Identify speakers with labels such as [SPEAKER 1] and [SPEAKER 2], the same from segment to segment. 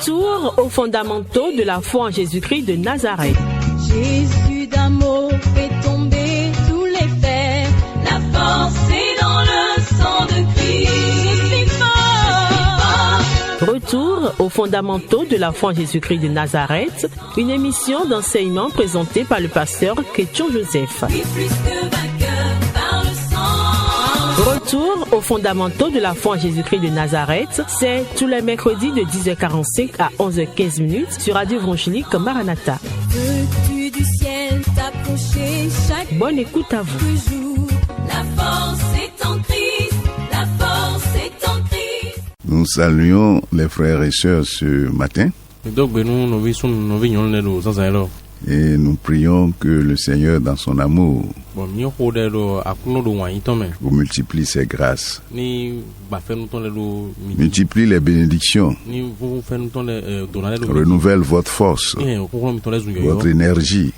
[SPEAKER 1] Retour aux fondamentaux de la foi en Jésus-Christ de Nazareth.
[SPEAKER 2] Jésus d'amour fait tomber tous les fers. La force est dans le sang de Christ. Je suis fort.
[SPEAKER 1] Retour aux fondamentaux de la foi en Jésus-Christ de Nazareth, une émission d'enseignement présentée par le pasteur Ketchon Joseph.
[SPEAKER 2] Plus que vainqueur par le sang.
[SPEAKER 1] Retour aux fondamentaux de la foi en Jésus-Christ de Nazareth, c'est tous les mercredis de 10h45 à 11h15 sur Radio Évangélique Maranatha.
[SPEAKER 2] Veux-tu du ciel t'approcher chaque
[SPEAKER 1] Bonne écoute à vous.
[SPEAKER 2] jour? La force est en Christ, la force est en Christ.
[SPEAKER 3] Nous saluons les frères et sœurs ce matin et nous prions que le Seigneur, dans son amour, vous multiplie ses grâces, multiplie les bénédictions, renouvelle votre force, votre énergie,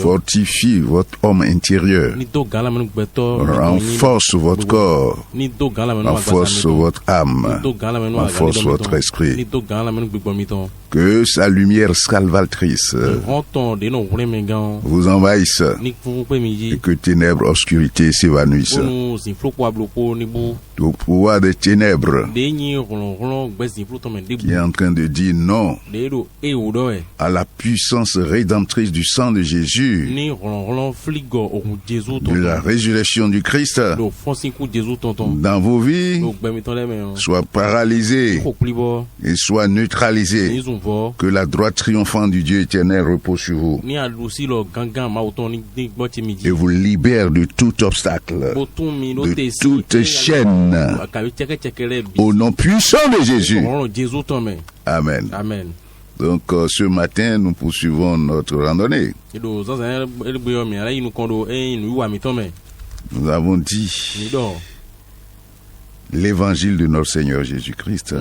[SPEAKER 3] fortifie votre homme intérieur, renforce votre corps, renforce votre âme, renforce votre esprit. Que sa lumière salvatrice vous envahisse et que ténèbres, obscurité s'évanouissent. Au pouvoir des ténèbres qui est en train de dire non à la puissance rédemptrice du sang de Jésus, de la résurrection du Christ dans vos vies, soit paralysé et soit neutralisé. Que la droite triomphante du Dieu éternel repose sur vous et vous libère de tout obstacle, de toute chaîne, au nom puissant de Jésus. Amen.
[SPEAKER 1] Amen.
[SPEAKER 3] Donc ce matin, nous poursuivons notre randonnée. Nous avons dit l'évangile de notre Seigneur Jésus-Christ.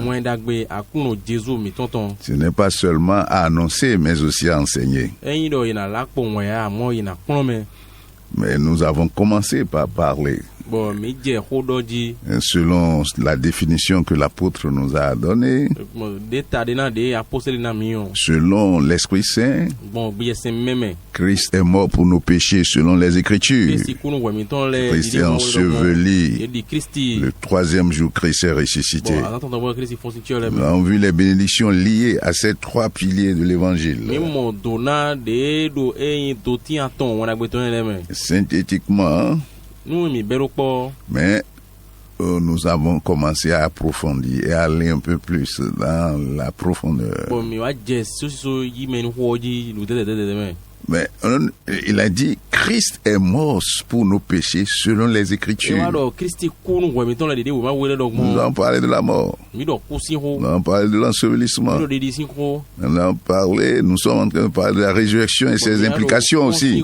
[SPEAKER 3] Ce n'est pas seulement à annoncer, mais aussi à enseigner. Mais nous avons commencé par parler, selon la définition que l'apôtre nous a donnée, selon l'Esprit Saint, Christ est mort pour nos péchés selon les Écritures. Christ est enseveli. Le troisième jour, Christ est ressuscité. Nous avons vu les bénédictions liées à ces trois piliers de l'Évangile. Synthétiquement, mais nous avons commencé à approfondir et à aller un peu plus dans la profondeur. Mais il a dit, Christ est mort pour nos péchés selon les Écritures. Nous avons parlé de la mort. Nous avons parlé de l'ensevelissement. Nous sommes en train de parler de la résurrection et ses implications aussi.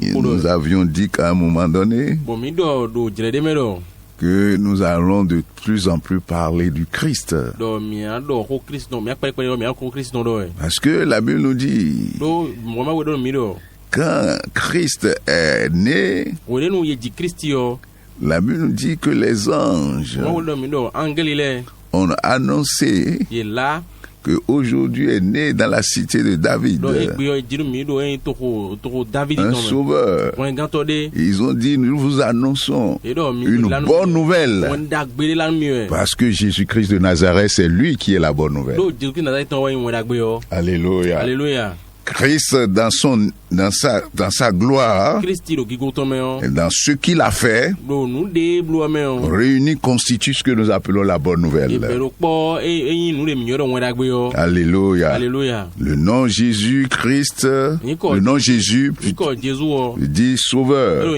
[SPEAKER 3] Et nous avions dit qu'à un moment donné, que nous allons de plus en plus parler du Christ. Parce que la Bible nous dit, quand Christ est né, la Bible nous dit que les anges ont annoncé qu'aujourd'hui est né dans la cité de David un sauveur. Ils ont dit, nous vous annonçons une bonne nouvelle, parce que Jésus-Christ de Nazareth, c'est lui qui est la bonne nouvelle. Alléluia.
[SPEAKER 1] Alléluia.
[SPEAKER 3] Christ dans sa gloire et dans ce qu'il a fait réunis constitue ce que nous appelons la bonne nouvelle. Alléluia.
[SPEAKER 1] Alléluia.
[SPEAKER 3] Le nom Jésus-Christ, le nom Jésus dit sauveur,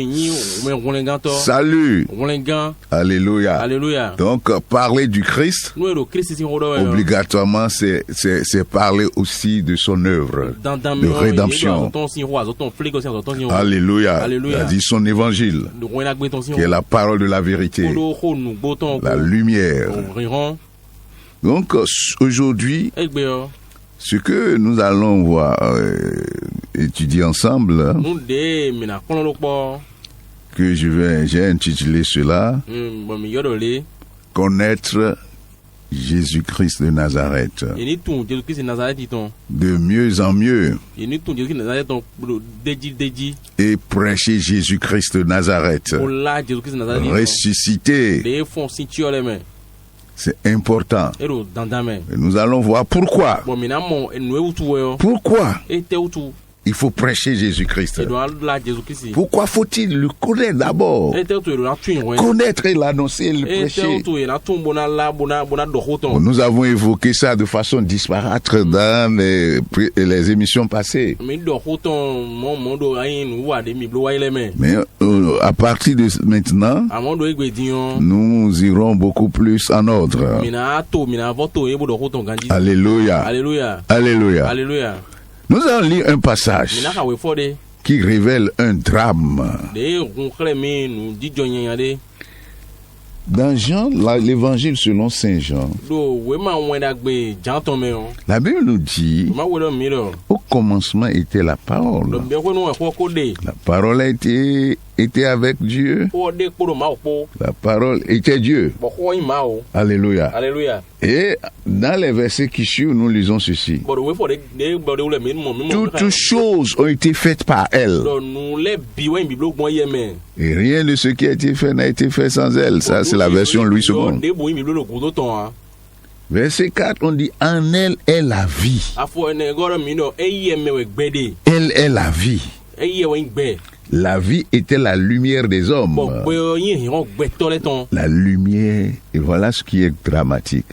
[SPEAKER 3] salut. Alléluia.
[SPEAKER 1] Alléluia.
[SPEAKER 3] Donc parler du Christ obligatoirement c'est parler aussi de son œuvre de rédemption. Alléluia. Il a dit son évangile, qui est la parole de la vérité, la lumière. Donc aujourd'hui, ce que nous allons voir, étudier ensemble, que j'ai intitulé cela connaître Jésus-Christ de Nazareth. De mieux en mieux. Et prêcher Jésus-Christ de Nazareth. Ressuscité. C'est important. Et nous allons voir pourquoi. Pourquoi il faut prêcher Jésus-Christ. Pourquoi faut-il le connaître d'abord? Connaître et l'annoncer et le prêcher. Nous avons évoqué ça de façon disparate dans les émissions passées. Mais à partir de maintenant, nous irons beaucoup plus en ordre. Alléluia. Alléluia. Alléluia. Alléluia. Nous allons lire un passage qui révèle un drame. Dans Jean, l'évangile selon Saint Jean, la Bible nous dit, au commencement était la parole. La parole était avec Dieu. La parole était Dieu. Alléluia. Alléluia. Et dans les versets qui suivent, nous lisons ceci. Toutes choses ont été faites par elle. Et rien de ce qui a été fait n'a été fait sans elle. Ça, c'est la version Louis II. Verset 4, on dit, en elle est la vie. Elle est la vie. La vie était la lumière des hommes. La lumière, et voilà ce qui est dramatique.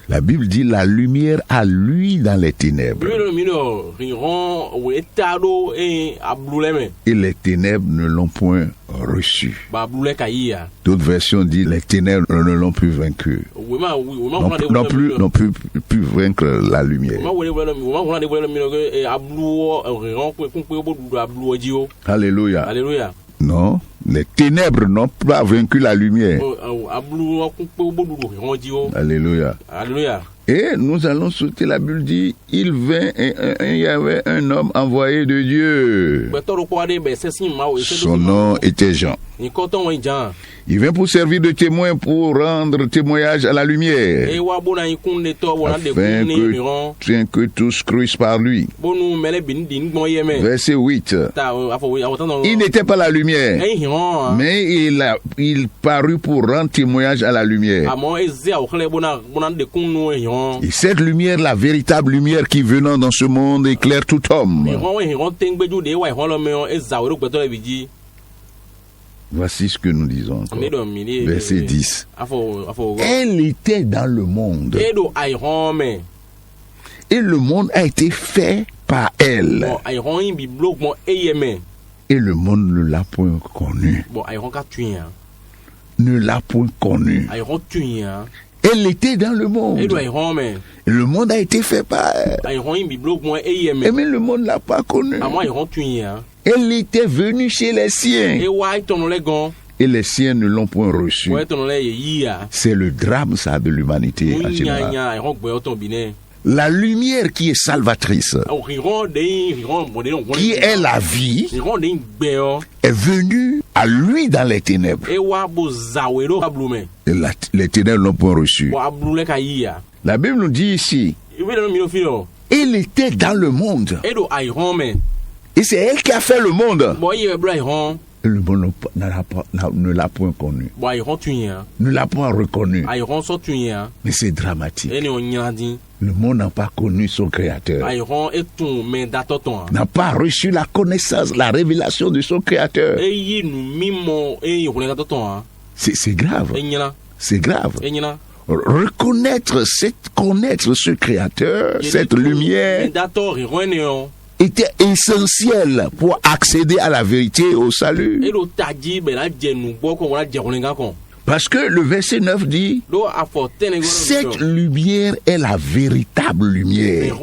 [SPEAKER 3] La Bible dit la lumière a lui dans les ténèbres. Et les ténèbres ne l'ont point reçu. D'autres versions disent les ténèbres ne l'ont plus vaincu. Non plus vaincre la lumière. Alléluia. Alléluia. Non, les ténèbres n'ont pas vaincu la lumière. Alléluia. Alléluia. Et nous allons sauter, la Bible dit, il vint et il y avait un homme envoyé de Dieu. Son nom était Jean. Il vint pour servir de témoin, pour rendre témoignage à la lumière, afin que tous crussent par lui. Verset 8. Il n'était pas la lumière, mais il parut pour rendre témoignage à la lumière. Et cette lumière, la véritable lumière qui venant dans ce monde, éclaire tout homme. Voici ce que nous disons encore. Verset 10. Elle était dans le monde. Et le monde a été fait par elle. Et le monde ne l'a point connu. Ne l'a point connu. Elle était dans le monde. Et le monde a été fait par elle. Mais le monde ne l'a pas connu. Elle était venue chez les siens. Et les siens ne l'ont point reçue. C'est le drame, ça, de l'humanité en général. La lumière qui est salvatrice, qui est la vie, est venue à lui dans les ténèbres. Et les ténèbres l'ont point reçu. La Bible nous dit ici, il était dans le monde. Et c'est elle qui a fait le monde. Et le monde ne l'a point connu. Ne l'a point reconnu. Mais c'est dramatique. Le monde n'a pas connu son créateur. N'a pas reçu la connaissance, la révélation de son créateur. C'est grave. C'est grave. Connaître ce créateur, cette lumière, était essentiel pour accéder à la vérité et au salut. Parce que le verset 9 dit, cette lumière est la véritable lumière.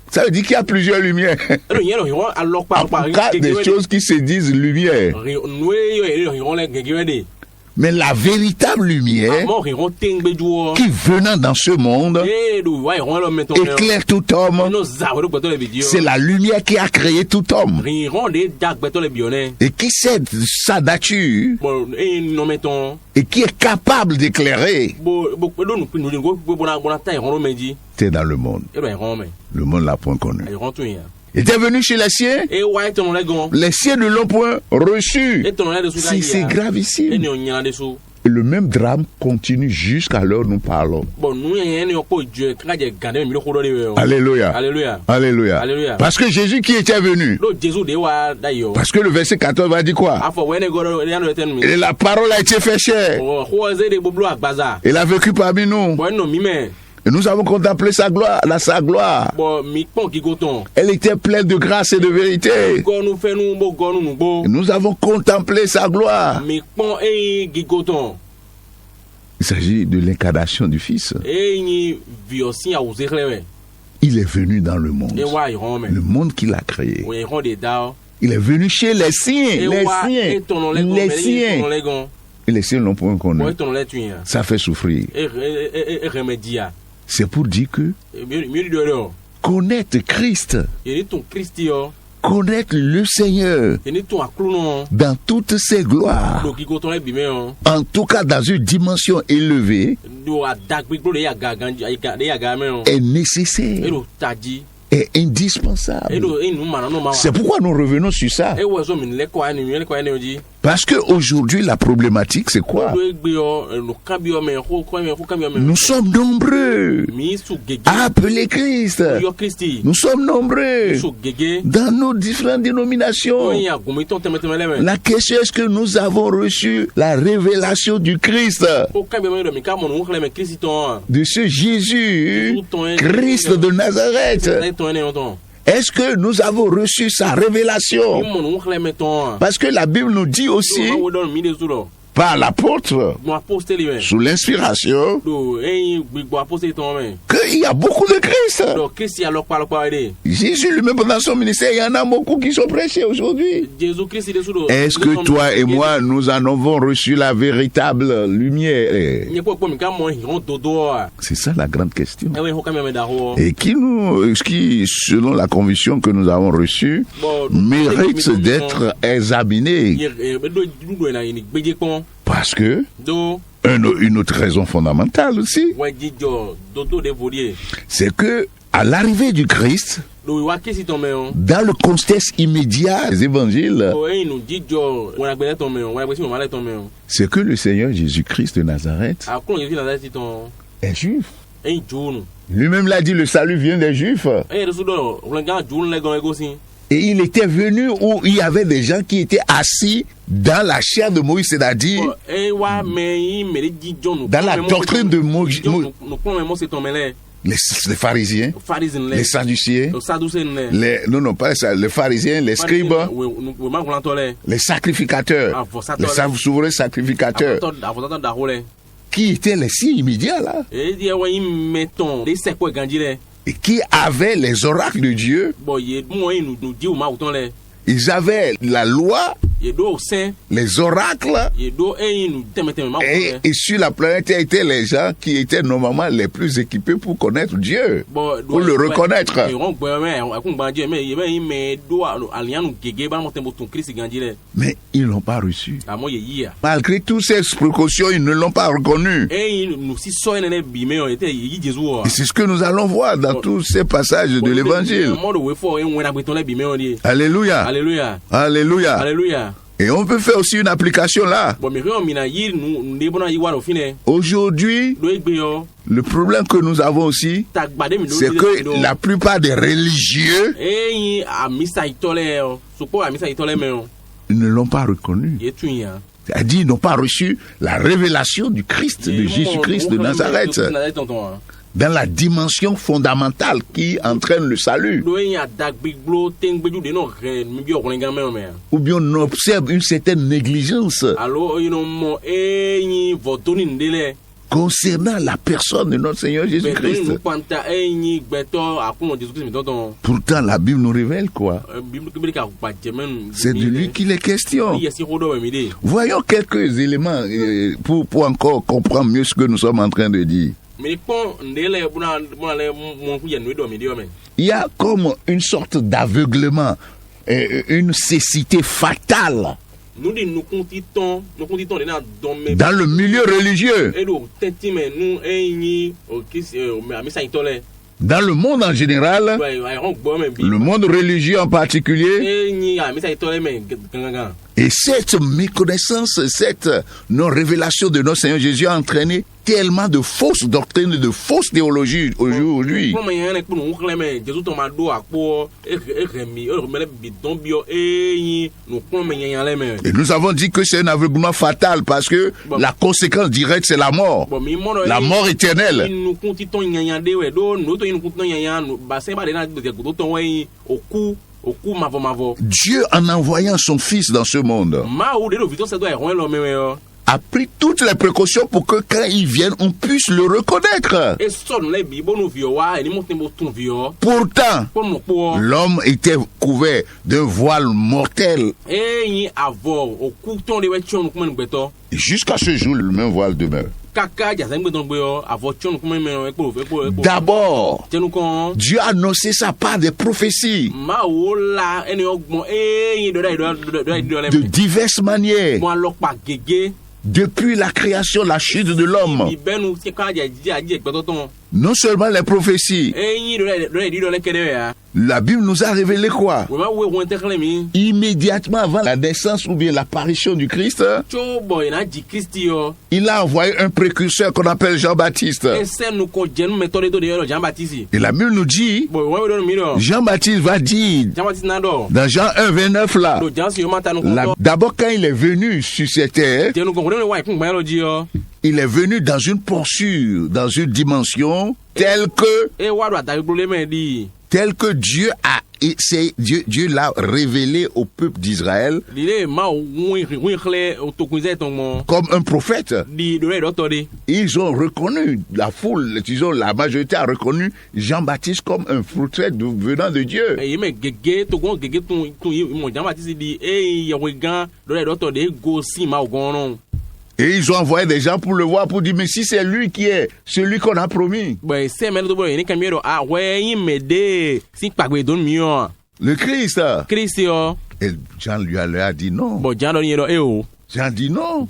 [SPEAKER 3] Ça veut dire qu'il y a plusieurs lumières. En cas des choses qui se disent lumière. Mais la véritable lumière qui venant dans ce monde éclaire tout homme, c'est la lumière qui a créé tout homme et qui sait sa nature et qui est capable d'éclairer. C'est dans le monde. Le monde l'a point connu. Il était venu chez les siens. Les siens ne l'ont point reçu. C'est grave ici. Et le même drame continue jusqu'à l'heure où nous parlons. Alléluia. Alléluia. Alléluia. Parce que Jésus qui était venu. Parce que le verset 14 va dire quoi? Et la parole a été faite chair. Il a vécu parmi nous. Et nous avons contemplé sa gloire, sa gloire. Elle était pleine de grâce et de vérité. Et nous avons contemplé sa gloire. Il s'agit de l'incarnation du Fils. Il est venu dans le monde. Le monde qu'il a créé. Il est venu chez les siens. Les siens. Et les siens n'ont pas connu. Ça fait souffrir. C'est pour dire que connaître Christ, connaître le Seigneur dans toutes ses gloires, en tout cas dans une dimension élevée, est nécessaire, est indispensable. C'est pourquoi nous revenons sur ça. Parce qu'aujourd'hui, la problématique, c'est quoi? Nous sommes nombreux à appeler Christ. Nous sommes nombreux dans nos différentes dénominations. La question est-ce que nous avons reçu la révélation du Christ, de ce Jésus, Christ de Nazareth? Est-ce que nous avons reçu sa révélation? Parce que la Bible nous dit aussi, par l'apôtre, sous l'inspiration, qu'il y a beaucoup de Christ. Jésus lui-même pendant son ministère, il y en a beaucoup qui sont prêchés aujourd'hui. Est-ce que toi et moi, nous en avons reçu la véritable lumière? C'est ça la grande question. Et qui, selon la conviction que nous avons reçue, mérite d'être examiné. Parce que une autre raison fondamentale aussi, c'est que à l'arrivée du Christ, dans le contexte immédiat des évangiles, c'est que le Seigneur Jésus-Christ de Nazareth est juif. Lui-même l'a dit, le salut vient des Juifs. Et il était venu où il y avait des gens qui étaient assis dans la chair de Moïse, c'est-à-dire dans la doctrine de Moïse. Les pharisiens, les sadduciens, les pharisiens, les scribes, les sacrificateurs, les souverains sacrificateurs, qui étaient les signes immédiats là, et qui avaient les oracles de Dieu. Ils avaient la loi, les oracles, et sur la planète étaient les gens qui étaient normalement les plus équipés pour connaître Dieu, pour le reconnaître. Mais ils ne l'ont pas reçu. Malgré toutes ces précautions, ils ne l'ont pas reconnu. Et c'est ce que nous allons voir dans tous ces passages de l'Évangile. Alléluia. Alléluia. Alléluia. Alléluia. Et on peut faire aussi une application là. Aujourd'hui, le problème que nous avons aussi, c'est que la plupart des religieux ne l'ont pas reconnu. C'est-à-dire, ils n'ont pas reçu la révélation du Christ, de Jésus-Christ de Nazareth, dans la dimension fondamentale qui entraîne le salut. Ou bien on observe une certaine négligence concernant la personne de notre Seigneur Jésus-Christ. Pourtant, la Bible nous révèle quoi? C'est de lui qu'il est question. Voyons quelques éléments pour encore comprendre mieux ce que nous sommes en train de dire. Il y a comme une sorte d'aveuglement, une cécité fatale dans le milieu religieux, dans le monde en général, le monde religieux en particulier. Et cette méconnaissance, cette non-révélation de notre Seigneur Jésus a entraîné tellement de fausses doctrines, de fausses théologies aujourd'hui. Et nous avons dit que c'est un aveuglement fatal parce que la conséquence directe, c'est la mort éternelle. Dieu, en envoyant son Fils dans ce monde, a pris toutes les précautions pour que quand il vienne, on puisse le reconnaître. Pourtant, l'homme était couvert d'un voile mortel. Jusqu'à ce jour, le même voile demeure. D'abord, Dieu a annoncé ça par des prophéties de diverses manières. Depuis la création, la chute de l'homme. Non seulement les prophéties, la Bible nous a révélé quoi? Immédiatement avant la naissance ou bien l'apparition du Christ, il a envoyé un précurseur qu'on appelle Jean-Baptiste. Et la Bible nous dit, Jean-Baptiste va dire, dans Jean 1, 29 là, d'abord quand il est venu sur cette terre, il est venu dans une posture, dans une dimension telle que Dieu l'a révélé au peuple d'Israël comme un prophète. Ils ont reconnu, la majorité a reconnu Jean-Baptiste comme un prophète venant de Dieu. Et ils ont envoyé des gens pour le voir, pour dire, mais si c'est lui qui est celui qu'on a promis. Le Christ. Et Jean lui a dit non. Jean dit non.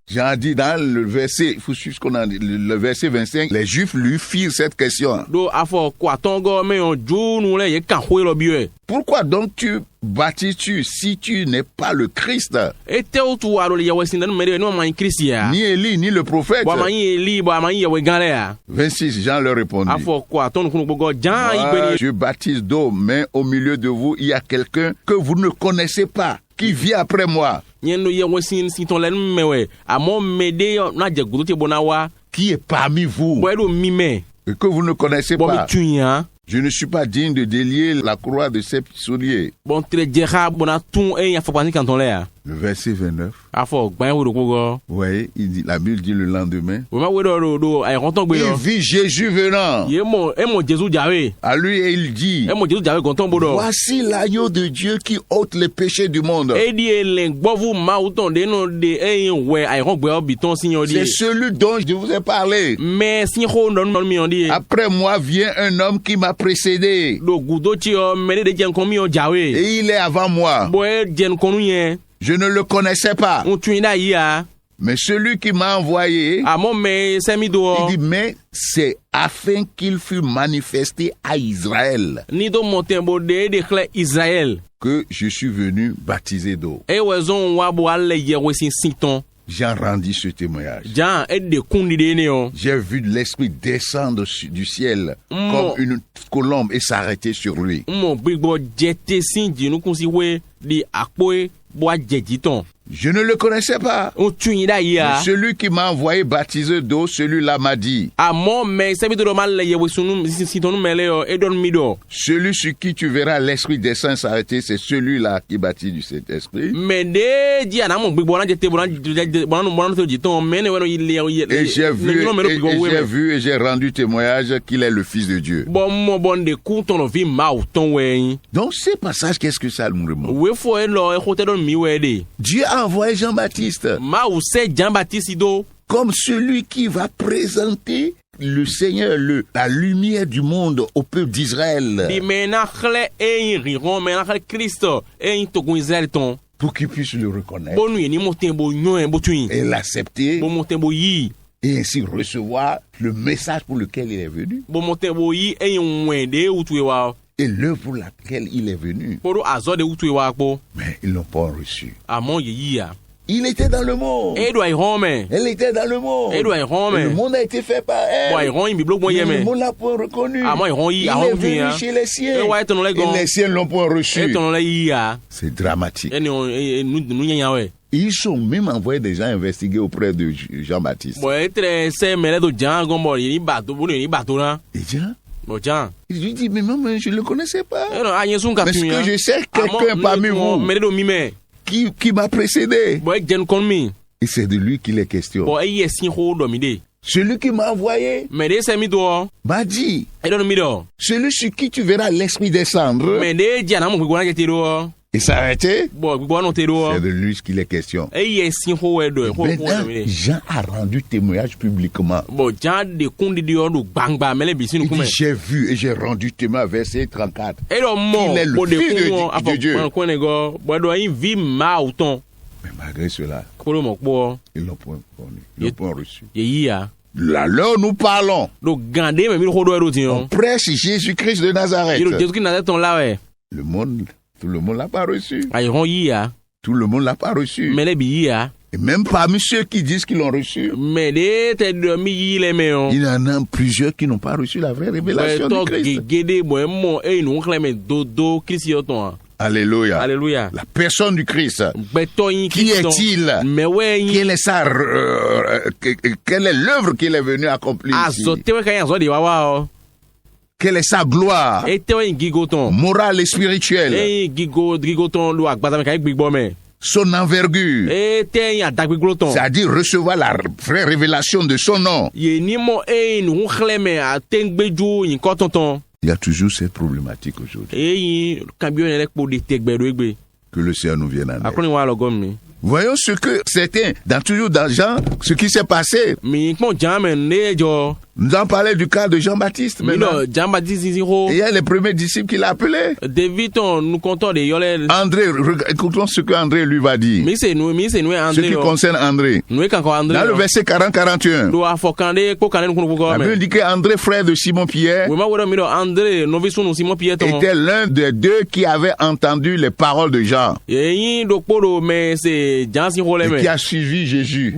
[SPEAKER 3] Jean dit dans le verset, il faut suivre ce qu'on a dit, le verset 25, les Juifs lui firent cette question. Pourquoi donc tu baptises-tu si tu n'es pas le Christ? Ni Élie, ni le prophète. 26, Jean leur répondit. Je baptise d'eau, mais au milieu de vous, il y a quelqu'un que vous ne connaissez pas, qui vient après moi. Qui est parmi vous et que vous ne connaissez pas. Je ne suis pas digne de délier la croix de ses souliers. Le verset 29. Oui, la Bible dit le lendemain. Il vit Jésus venant à lui et il dit, voici l'agneau de Dieu qui ôte les péchés du monde. C'est celui dont je vous ai parlé. Après moi vient un homme qui m'a précédé. Et il est avant moi. Je ne le connaissais pas. Mais celui qui m'a envoyé, il dit, mais c'est afin qu'il fût manifesté à Israël que je suis venu baptiser d'eau. Jean rendit ce témoignage. J'ai vu l'Esprit descendre du ciel comme une colombe et s'arrêter sur lui. Je ne le connaissais pas. Mais celui qui m'a envoyé baptiser d'eau, celui-là m'a dit. Celui sur qui tu verras l'Esprit des saints s'arrêter, c'est celui-là qui baptise du Saint-Esprit. Et j'ai vu et j'ai rendu témoignage qu'il est le Fils de Dieu. Donc ces passages, qu'est-ce que ça nous remonte? Dieu a envoyé Jean-Baptiste comme celui qui va présenter le Seigneur, la lumière du monde au peuple d'Israël, pour qu'ils puissent le reconnaître et l'accepter et ainsi recevoir le message pour lequel il est venu et l'œuvre pour laquelle il est venu. Mais ils ne l'ont pas reçu. Il était dans le monde. Elle était dans le monde. Et le monde a été fait par elle. Mais le monde l'a pas reconnu. Il est venu chez les siens. Et les siens ne l'ont pas reçu. C'est dramatique. Ils sont même envoyés des gens investiguer auprès de Jean-Baptiste. Et Jean, il lui dit, mais non, je ne le connaissais pas. Mais ce que je sais, quelqu'un parmi vous qui m'a précédé. Et c'est de lui qu'il est question. Celui qui m'a envoyé m'a dit, celui sur qui tu verras l'Esprit descendre et s'arrêter, c'est de lui qu'il est question. Maintenant, Jean a rendu témoignage publiquement. Il dit, j'ai vu et j'ai rendu témoignage, verset 34. Il est le Fils de Dieu. Mais malgré cela, ils l'ont point connu, ils l'ont point reçu. Alors nous parlons. On prêche Jésus-Christ de Nazareth. Tout le monde l'a pas reçu. Tout le monde l'a pas reçu. Et même parmi ceux qui disent qu'ils l'ont reçu, il y en a plusieurs qui n'ont pas reçu la vraie révélation de Christ. Alléluia. Alléluia. La personne du Christ. Qui est-il? Quelle est l'œuvre qu'il est venu accomplir ici? Quelle est sa gloire morale et spirituelle? Son envergure, c'est-à-dire recevoir la vraie révélation de son nom. Il y a toujours cette problématique aujourd'hui. Que le Seigneur nous vienne en aide. Voyons ce que certains, toujours dans Jean, ce qui s'est passé. Nous avons parlé du cas de Jean-Baptiste maintenant. Et il y a les premiers disciples qu'il a appelés. André, écoutons ce qu'André lui va dire. Ce qui concerne André. Dans le verset 40-41, la Bible dit qu'André, frère de Simon-Pierre, était l'un des deux qui avait entendu les paroles de Jean et qui a suivi Jésus.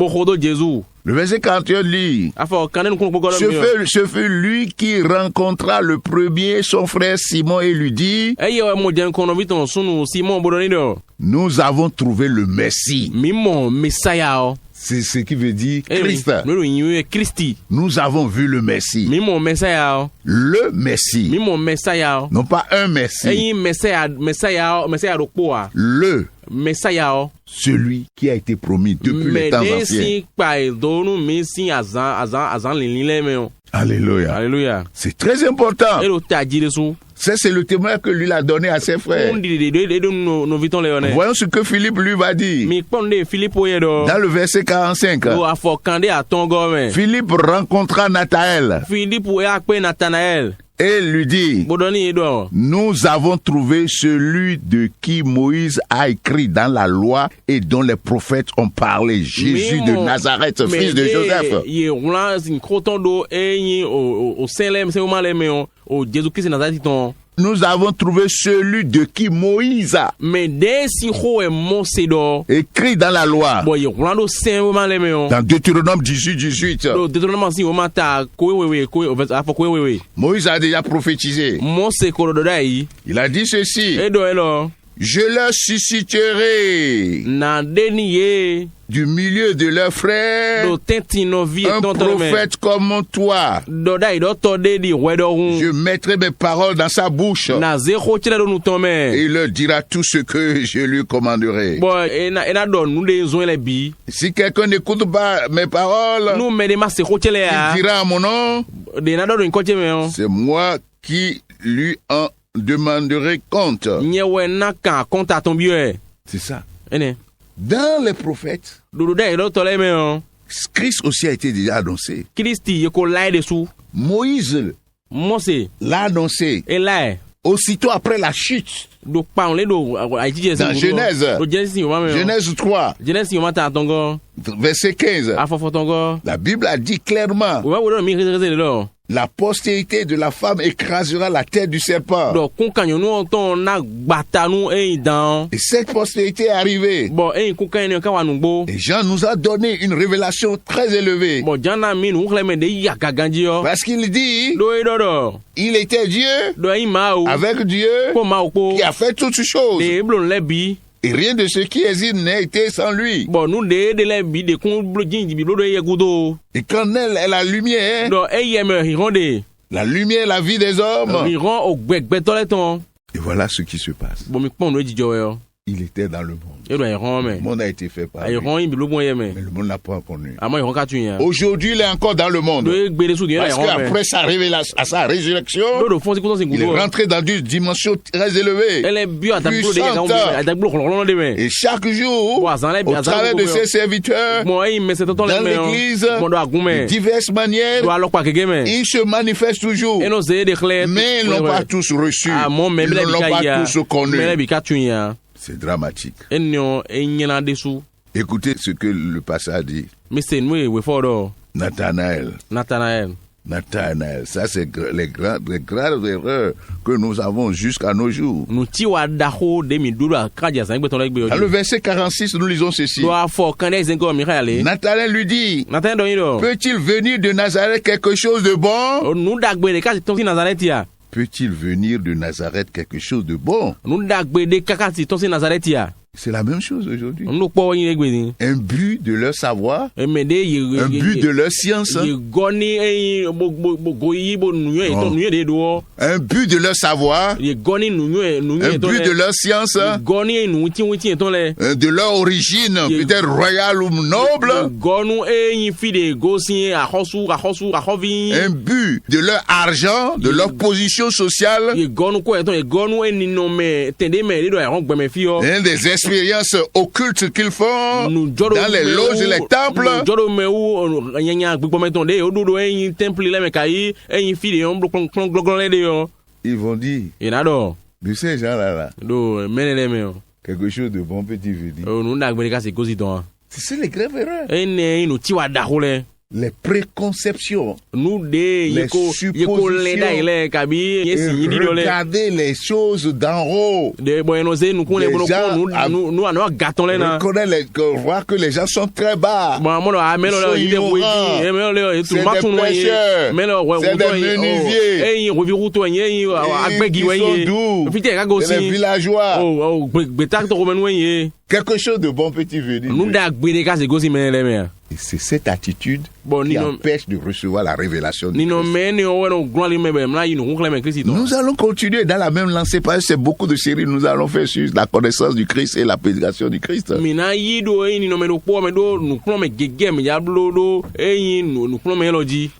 [SPEAKER 3] Le verset 41 lit, ce fut lui qui rencontra le premier son frère Simon et lui dit, nous avons trouvé le Messie. C'est ce qui veut dire Christ. Nous avons vu le Messie. Le Messie. Non pas un Messie. Le celui qui a été promis depuis les temps anciens. Alléluia. Alléluia. C'est très important. C'est le témoignage que lui a donné à ses frères. Voyons ce que Philippe lui va dire. Dans le verset 45. Philippe rencontra Nathanaël. Et lui dit, nous avons trouvé celui de qui Moïse a écrit dans la loi et dont les prophètes ont parlé, Jésus de Nazareth, fils de Joseph. Nous avons trouvé celui de qui Moïse a écrit dans la loi. Dans Deutéronome 18. Moïse a déjà prophétisé. Il a dit ceci. Je leur susciterai du milieu de leurs frères un prophète comme toi. Je mettrai mes paroles dans sa bouche et il leur dira tout ce que je lui commanderai. Si quelqu'un n'écoute pas mes paroles, il dira à mon nom, c'est moi qui lui en demanderai compte. C'est ça. Dans les prophètes, Christ aussi a été déjà annoncé. Moïse l'a annoncé. Aussitôt après la chute. Dans Genèse 3, verset 15, la Bible a dit clairement, la postérité de la femme écrasera la tête du serpent. Et cette postérité est arrivée. Et Jean nous a donné une révélation très élevée. Parce qu'il dit, il était Dieu, avec Dieu, qui a fait toutes choses. Et rien de ce qui existe n'a été sans lui. Et quand elle est la lumière, la lumière est la vie des hommes. Et voilà ce qui se passe. Il était dans le monde. Le monde a été fait par lui. Mais le monde n'a pas connu. Aujourd'hui, il est encore dans le monde. Parce qu'après sa révélation, à sa résurrection, il est rentré dans une dimension très élevée, puissante. Et chaque jour, au travers de ses serviteurs, dans l'église, de diverses manières, il se manifeste toujours. Mais ils n'ont pas tous reçu. Ils ne l'ont pas tous connu. C'est dramatique. Écoutez ce que le passage dit. Nathanaël. Ça c'est les graves erreurs que nous avons jusqu'à nos jours. Dans le verset 46, nous lisons ceci. Nathanaël lui dit, peut-il venir de Nazareth quelque chose de bon? Peut-il venir de Nazareth quelque chose de bon? C'est la même chose aujourd'hui. Un but de leur savoir, un but de leur science, un but de leur savoir, un but de leur science, de leur origine, peut-être royale ou noble, un but de leur argent, de leur position sociale, un des expériences occultes qu'ils font dans les loges et les temples. Ils vont dire, de ces gens-là, quelque chose de bon peut-il venir. C'est les graves erreurs. Les préconceptions, les suppositions, et regarder les choses d'en haut. Voir que les gens sont très bas, ils sont ignorants, c'est des pécheurs, c'est des menuisiers, ils sont doux, c'est les villageois. Quelque chose de bon peut-il venir. Et c'est cette attitude qui empêche de recevoir la révélation de Christ. Nous allons continuer dans la même lancée parce que c'est beaucoup de séries nous allons faire sur la connaissance du Christ et la prédication du Christ.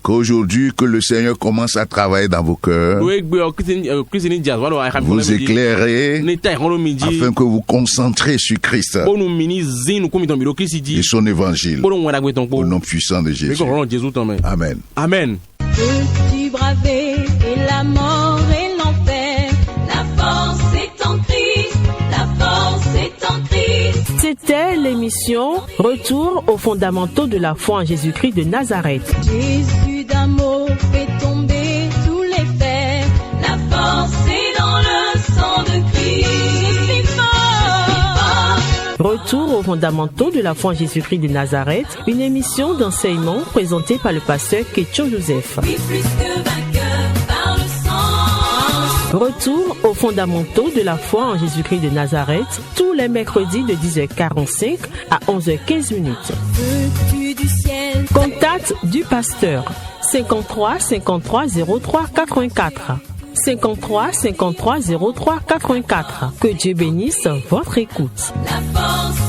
[SPEAKER 3] Qu'aujourd'hui, que le Seigneur commence à travailler dans vos cœurs, vous éclairez afin que vous concentrez sur Christ et son évangile. Au nom puissant de Jésus. Amen.
[SPEAKER 2] Amen. Peux-tu braver et la mort et l'enfer? La force est en Christ. La force est en Christ.
[SPEAKER 1] C'était l'émission Retour aux fondamentaux de la foi en Jésus-Christ de Nazareth.
[SPEAKER 2] Jésus d'amour fait tomber tous les fers. La force est dans le sang de Christ. Je suis fort.
[SPEAKER 1] Retour aux fondamentaux de la foi en Jésus-Christ de Nazareth, une émission d'enseignement présentée par le pasteur Ketcho Joseph.
[SPEAKER 2] Oui, plus que vainqueur par le sang.
[SPEAKER 1] Retour aux fondamentaux de la foi en Jésus-Christ de Nazareth, tous les mercredis de 10h45 à 11h15 minutes. Contact du pasteur 53 53 03 84. 53 53 03 84. Que Dieu bénisse votre écoute.
[SPEAKER 2] La force